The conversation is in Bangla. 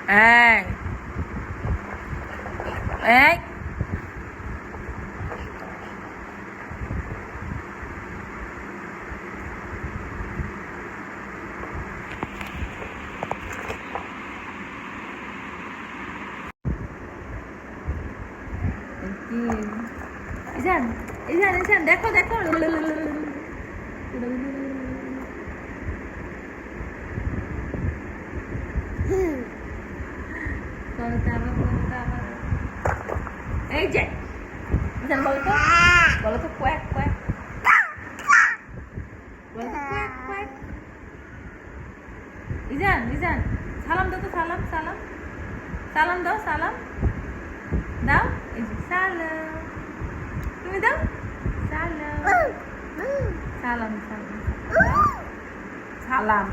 Ê. Ê. ইজান দেখো দেখো এই যে ইজান বলো তো কোয়াক কোয়াক বলো তো কোয়াক কোয়াক ইজান সালাম দাও তো সালাম দাও দাও এই যে সালাম তুমি দাও সালাম